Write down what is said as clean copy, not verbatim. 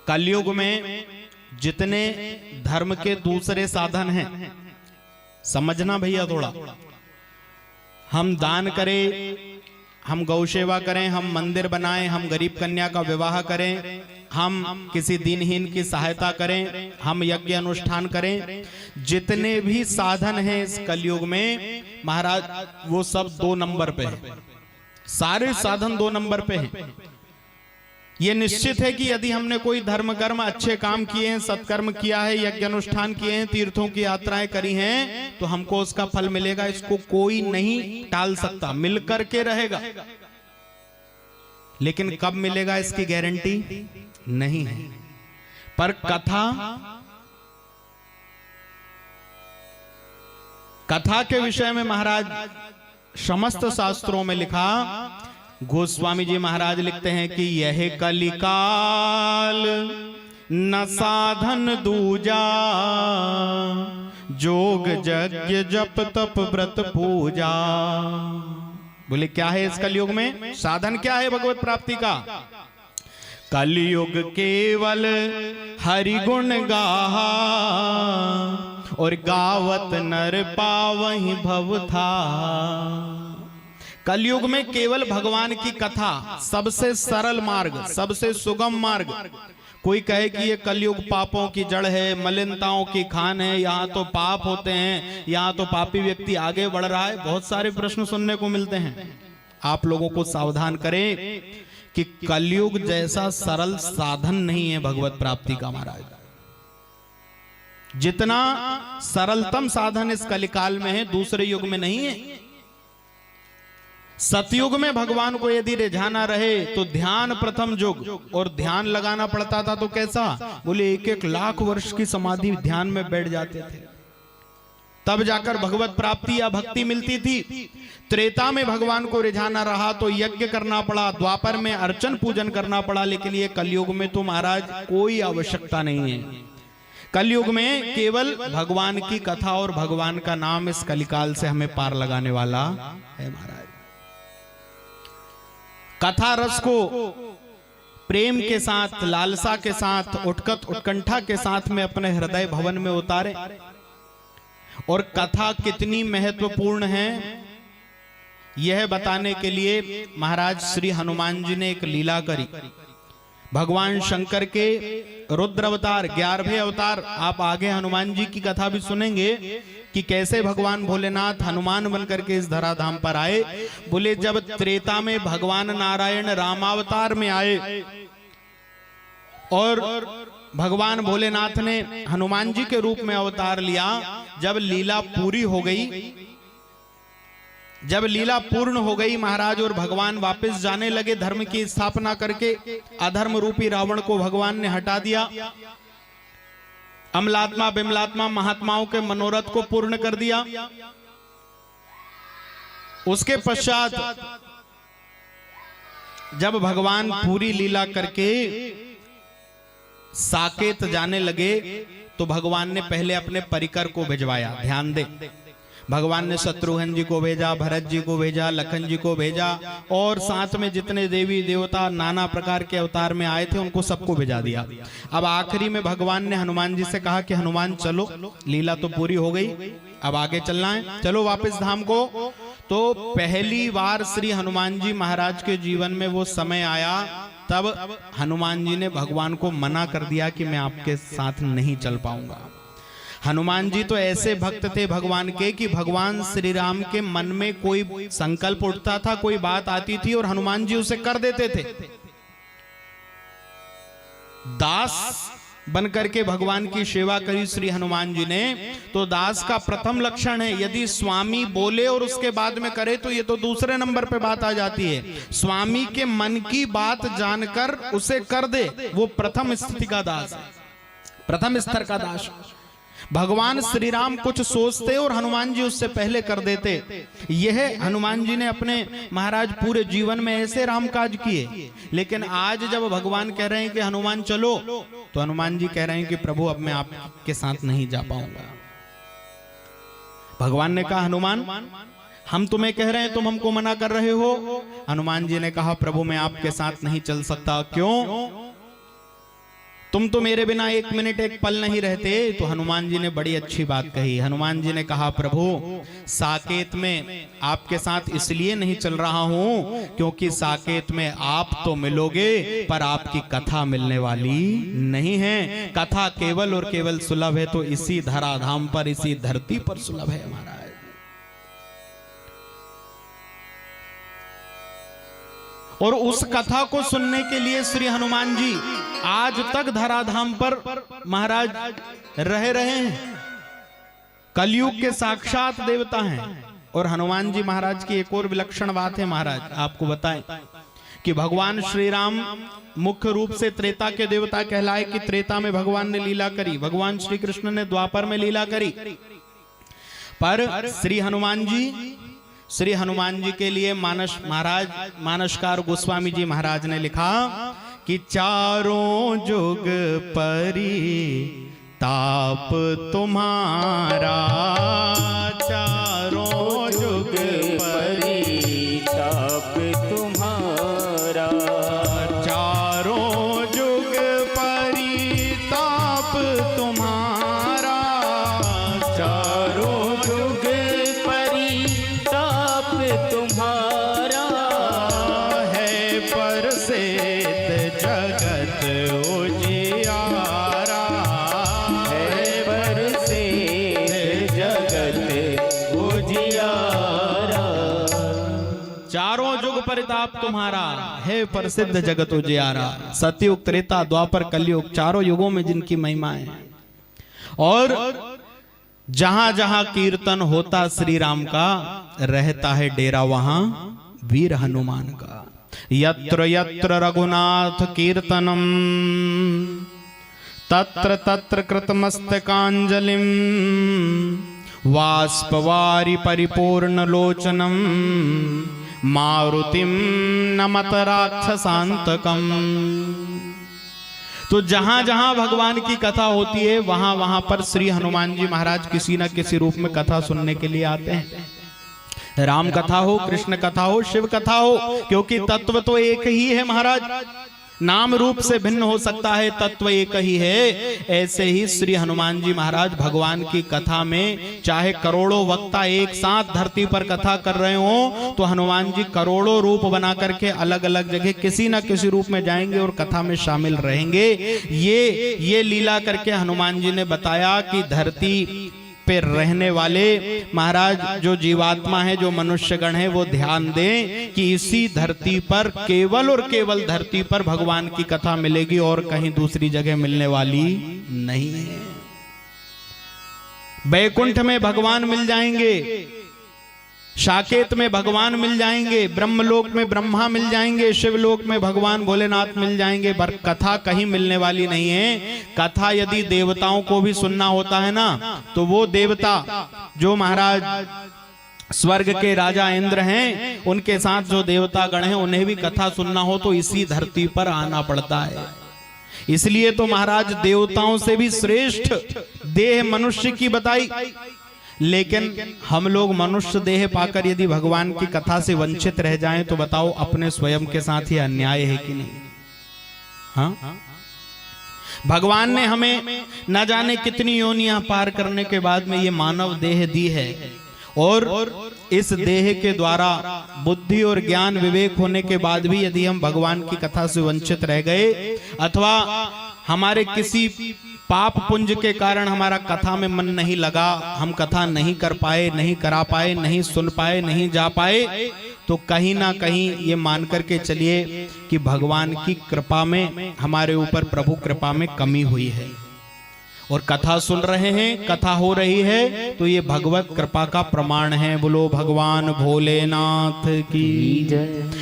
कलयुग में जितने धर्म के दूसरे साधन हैं, समझना भैया थोड़ा, हम दान करें, हम गौ सेवा करें, हम मंदिर बनाएं, हम गरीब कन्या का विवाह करें, हम किसी दीनहीन की सहायता करें, हम यज्ञ अनुष्ठान करें, जितने भी साधन हैं इस कलयुग में महाराज वो सब 2 नंबर पे हैं। सारे साधन 2 नंबर पे हैं। ये निश्चित है कि यदि हमने कोई धर्म कर्म अच्छे काम किए हैं, सत्कर्म किया है, यज्ञ अनुष्ठान किए हैं, तीर्थों की यात्राएं करी हैं, तो हमको उसका फल मिलेगा। इसको कोई नहीं टाल सकता, मिलकर के रहेगा। लेकिन कब मिलेगा इसकी गारंटी नहीं है। पर कथा के विषय में महाराज समस्त शास्त्रों में लिखा, गोस्वामी जी महाराज लिखते हैं कि यह कलिकाल न साधन दूजा, जोग यज्ञ जप तप व्रत पूजा। बोले क्या है इस कलयुग में साधन, क्या है भगवत प्राप्ति का? कलयुग केवल हरि गुण गाहा, और गावत नर पावहि भव था। कलयुग में केवल भगवान की कथा सबसे सरल मार्ग, सबसे सुगम मार्ग। कोई कहे कि ये कलयुग पापों की जड़ है, मलिनताओं की खान है, यहाँ तो पाप होते हैं, यहाँ तो पापी व्यक्ति आगे बढ़ रहा है, बहुत सारे प्रश्न सुनने को मिलते हैं। आप लोगों को सावधान करें कि कलयुग जैसा सरल साधन नहीं है भगवत प्राप्ति का महाराज। जितना सरलतम साधन इस कलिकाल में है दूसरे युग में नहीं है। सतयुग में भगवान को यदि रिझाना रहे तो ध्यान प्रथम युग, और ध्यान लगाना पड़ता था तो कैसा? बोले 1-1 लाख वर्ष की समाधि ध्यान में बैठ जाते थे, तब जाकर भगवत प्राप्ति या भक्ति मिलती थी। त्रेता में भगवान को रिझाना रहा तो यज्ञ करना पड़ा, द्वापर में अर्चन पूजन करना पड़ा। लेकिन ये कलयुग में तो महाराज कोई आवश्यकता नहीं है। कलयुग में केवल भगवान की कथा और भगवान का नाम इस कलिकाल से हमें पार लगाने वाला है महाराज। कथा रस को प्रेम के साथ, लालसा के साथ, उत्कंठा के साथ में अपने हृदय भवन में उतारे। और कथा कितनी महत्वपूर्ण है यह बताने के लिए महाराज श्री हनुमान जी ने एक लीला करी। भगवान शंकर के रुद्र अवतार, 11वें अवतार, आप आगे हनुमान जी की कथा भी सुनेंगे कि कैसे भगवान भोलेनाथ हनुमान बनकर के इस धराधाम पर आए। बोले जब त्रेता में भगवान नारायण रामावतार में आए और भगवान भोलेनाथ ने हनुमान जी के रूप में अवतार लिया, जब लीला पूरी हो गई, जब लीला पूर्ण हो गई महाराज, और भगवान वापस जाने लगे धर्म की स्थापना करके, अधर्म रूपी रावण को भगवान ने हटा दिया, अमलात्मा बिमलात्मा महात्माओं के मनोरथ को पूर्ण कर दिया। उसके पश्चात जब भगवान पूरी लीला करके साकेत जाने लगे तो भगवान ने पहले अपने परिकर को भिजवाया। ध्यान दे, भगवान ने शत्रुघ्न जी को भेजा, भरत जी को भेजा, लखन जी को भेजा, और साथ में जितने देवी देवता नाना प्रकार के अवतार में आए थे उनको सबको भेजा दिया। अब आखिरी में भगवान ने हनुमान जी से कहा कि हनुमान चलो, लीला तो पूरी हो गई, अब आगे चलना है, चलो वापस धाम को। तो पहली बार श्री हनुमान जी महाराज के जीवन में वो समय आया, तब हनुमान जी ने भगवान को मना कर दिया कि मैं आपके साथ नहीं चल पाऊंगा। हनुमान जी तो ऐसे भक्त थे भगवान के कि भगवान श्री राम के मन में कोई संकल्प उठता था, कोई बात आती थी और हनुमान जी उसे कर देते थे। दास बनकर के भगवान की सेवा करी श्री हनुमान जी ने। तो दास का प्रथम लक्षण है, यदि स्वामी बोले और उसके बाद में करे तो ये तो दूसरे नंबर पे बात आ जाती है। स्वामी के मन की बात जानकर उसे कर दे, वो प्रथम स्थिति का दास है, प्रथम स्तर का दास। भगवान श्री राम कुछ सोचते और हनुमान जी उससे पहले कर देते। यह हनुमान जी ने अपने महाराज पूरे जीवन में ऐसे राम काज किए। लेकिन आज जब भगवान कह रहे हैं कि हनुमान चलो, तो हनुमान जी कह रहे हैं कि प्रभु अब मैं आपके साथ नहीं जा पाऊंगा। भगवान ने कहा हनुमान हम तुम्हें कह रहे हैं, तुम हमको मना कर रहे हो। हनुमान जी ने कहा, प्रभु मैं आपके साथ नहीं चल सकता। क्यों? तुम तो मेरे बिना एक मिनट एक पल नहीं रहते। तो हनुमान जी ने बड़ी अच्छी बात कही। हनुमान जी ने कहा, प्रभु साकेत में आपके साथ इसलिए नहीं चल रहा हूं क्योंकि साकेत में आप तो मिलोगे पर आपकी कथा मिलने वाली नहीं है। कथा केवल और केवल सुलभ है तो इसी धराधाम पर, इसी धरती पर सुलभ है महाराज। और उस कथा को सुनने के लिए श्री हनुमान जी आज तक धराधाम पर महाराज रहे हैं। कलयुग के साक्षात देवता हैं। और हनुमान जी महाराज की एक और विलक्षण बात है महाराज, आपको बताएं कि भगवान श्री राम मुख्य रूप से त्रेता के देवता कहलाए कि त्रेता में भगवान ने लीला करी, भगवान श्री कृष्ण ने द्वापर में लीला करी। पर श्री हनुमान जी के लिए मानसकार गोस्वामी जी महाराज ने लिखा कि चारों जुग परिताप तुम्हारा, चारों जुग परिताप तुम्हारा, चारों जुग परिताप तुम्हारा, चारों जुग परिताप तुम्हारा, है परसिद्ध जगत उजियारा, है परसिद्ध जगत उजियारा, चारों जुग परिताप तुम्हारा, है प्रसिद्ध जगत उजियारा। सतयुग त्रेता द्वापर कलयुग चारों युगों में जिनकी महिमा है। और जहां जहां कीर्तन होता श्री राम का, रहता है डेरा वहां वीर हनुमान का। यत्र यत्र रघुनाथ कीर्तनम तत्र तत्र कृतमस्तकांजलिम वाष्पवारि परिपूर्ण लोचनम मारुतिम नमत राक्षसांतकम। तो जहां जहां भगवान की कथा होती है वहां वहां पर श्री हनुमान जी महाराज किसी न किसी रूप में कथा सुनने के लिए आते हैं। राम कथा हो, कृष्ण कथा हो, शिव कथा हो, क्योंकि तत्व तो एक ही है महाराज। नाम रूप से भिन्न हो सकता है, तत्व एक ही है। ऐसे ही श्री हनुमान जी महाराज भगवान की कथा में चाहे करोड़ों वक्ता एक साथ धरती पर कथा कर रहे हो तो हनुमान जी करोड़ों रूप बना करके अलग अलग जगह किसी न किसी रूप में जाएंगे और कथा में शामिल रहेंगे। ये लीला करके हनुमान जी ने बताया कि धरती पे रहने वाले महाराज जो जीवात्मा है, जो मनुष्यगण है, वो ध्यान दें कि इसी धरती पर केवल और केवल धरती पर भगवान की कथा मिलेगी और कहीं दूसरी जगह मिलने वाली नहीं है। बैकुंठ में भगवान मिल जाएंगे, साकेत में भगवान मिल जाएंगे, ब्रह्मलोक में ब्रह्मा मिल जाएंगे, शिवलोक में भगवान भोलेनाथ मिल जाएंगे, पर कथा कहीं मिलने वाली नहीं है। कथा यदि देवताओं को भी सुनना होता है ना, तो वो देवता जो महाराज स्वर्ग के राजा इंद्र हैं, उनके साथ जो देवता गण हैं, उन्हें भी कथा सुनना हो तो इसी धरती पर आना पड़ता है। इसलिए तो महाराज देवताओं से भी श्रेष्ठ देह मनुष्य की बताई। लेकिन हम लोग मनुष्य देह पाकर यदि भगवान की कथा से वंचित रह जाएं तो बताओ अपने स्वयं के साथ ये अन्याय है कि नहीं? हाँ, भगवान ने हमें न जाने कितनी योनियां पार करने के बाद में ये मानव देह दी है, और इस देह के द्वारा बुद्धि और ज्ञान विवेक होने के बाद भी यदि हम भगवान की कथा से वंचित रह गए अथवा हमारे किसी पाप पुंज के कारण हमारा कथा में मन नहीं लगा, हम कथा नहीं कर पाए, नहीं करा पाए, नहीं सुन पाए, नहीं जा पाए, तो कहीं ना कहीं ये मान करके चलिए कि भगवान की कृपा में हमारे ऊपर प्रभु कृपा में कमी हुई है। और कथा सुन रहे हैं, कथा हो रही है, तो ये भगवत कृपा का प्रमाण है। बोलो भगवान भोलेनाथ की जय।